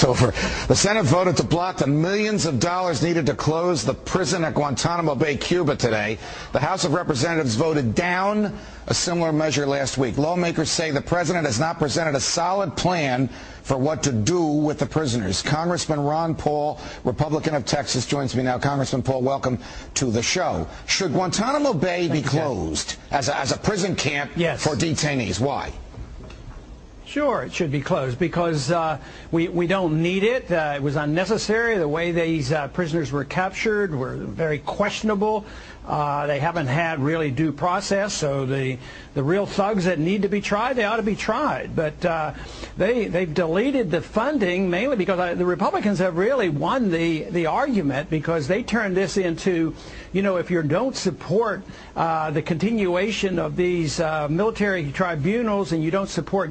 Over. The Senate voted to block the millions of dollars needed to close the prison at Guantanamo Bay, Cuba today. The House of Representatives voted down a similar measure last week. Lawmakers say the president has not presented a solid plan for what to do with the prisoners. Congressman Ron Paul, Republican of Texas, joins me now. Congressman Paul, welcome to the show. Should Guantanamo Bay be closed as a prison camp for detainees? Why? Sure, it should be closed because we don't need it. It was unnecessary. The way these prisoners were captured were very questionable. They haven't had really due process, so the real thugs that need to be tried, they ought to be tried. But they've deleted the funding mainly because the Republicans have really won the argument, because they turned this into, you know, if you don't support the continuation of these military tribunals and you don't support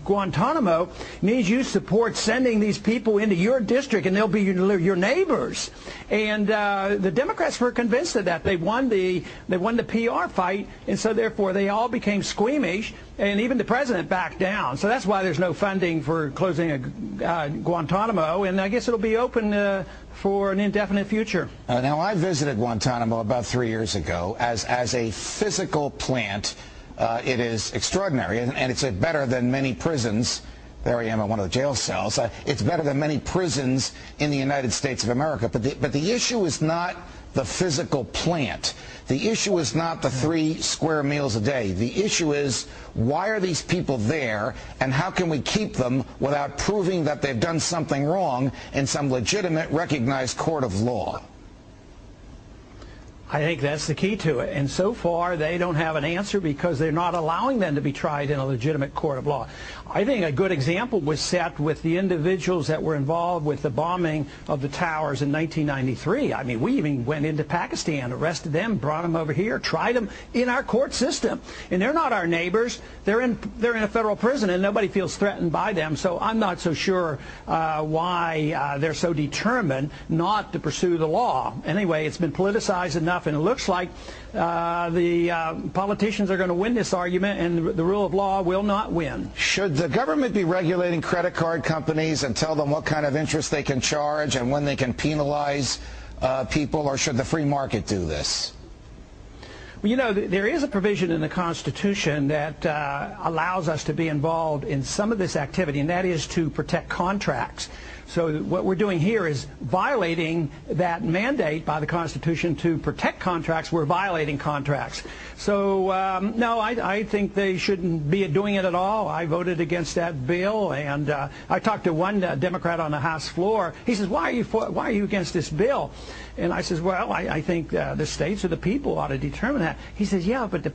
Guantanamo, means you support sending these people into your district and they'll be your neighbors. And the Democrats were convinced of that. They won the PR fight, and so therefore they all became squeamish, and even the president backed down. So that's why there's no funding for closing Guantanamo, and I guess it'll be open for an indefinite future. Now, I visited Guantanamo about 3 years ago. As a physical plant, it is extraordinary, and it's better than many prisons. There I am in one of the jail cells. It's better than many prisons in the United States of America. But the issue is not the physical plant. The issue is not the 3 square meals a day. The issue is, why are these people there, and how can we keep them without proving that they've done something wrong in some legitimate, recognized court of law? I think that's the key to it. And so far, they don't have an answer because they're not allowing them to be tried in a legitimate court of law. I think a good example was set with the individuals that were involved with the bombing of the towers in 1993. I mean, we even went into Pakistan, arrested them, brought them over here, tried them in our court system. And they're not our neighbors. They're in a federal prison, and nobody feels threatened by them. So I'm not so sure why they're so determined not to pursue the law. Anyway, it's been politicized enough, and it looks like the politicians are going to win this argument, and the rule of law will not win. Should the government be regulating credit card companies and tell them what kind of interest they can charge and when they can penalize people, or should the free market do this? Well, you know, there is a provision in the Constitution that allows us to be involved in some of this activity, and that is to protect contracts. So what we're doing here is violating that mandate by the Constitution to protect contracts. We're violating contracts. So, no, I think they shouldn't be doing it at all. I voted against that bill, and I talked to one Democrat on the House floor. He says, why are you against this bill? And I says, well, I think the states or the people ought to determine that. He says, yeah, but the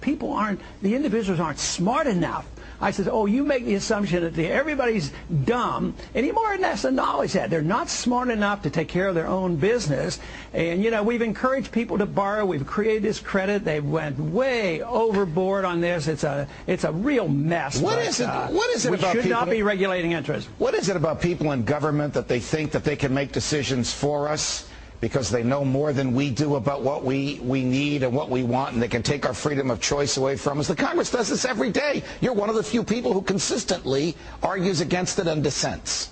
individuals aren't smart enough. I said, oh, you make the assumption that everybody's dumb, and he more or less acknowledged that. They're not smart enough to take care of their own business. And, you know, we've encouraged people to borrow. We've created this credit. They went way overboard on this. It's a real mess. What is it about people? We should not be regulating interest. What is it about people in government that they think that they can make decisions for us because they know more than we do about what we need and what we want, and they can take our freedom of choice away from us? The Congress does this every day. You're one of the few people who consistently argues against it and dissents.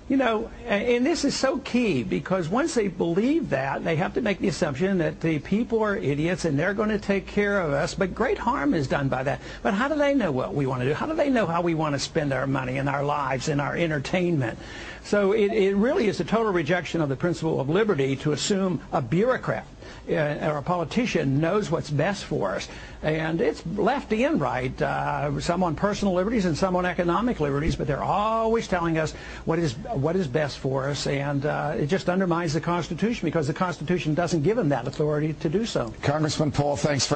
You know, and this is so key, because once they believe that, they have to make the assumption that the people are idiots and they're going to take care of us. But great harm is done by that. But how do they know what we want to do? How do they know how we want to spend our money and our lives and our entertainment? So it really is a total rejection of the principle of liberty to assume a bureaucrat or a politician knows what's best for us. And it's left and right, some on personal liberties and some on economic liberties, but they're always telling us what is best for us, and it just undermines the Constitution, because the Constitution doesn't give them that authority to do so. Congressman Paul, thanks very much.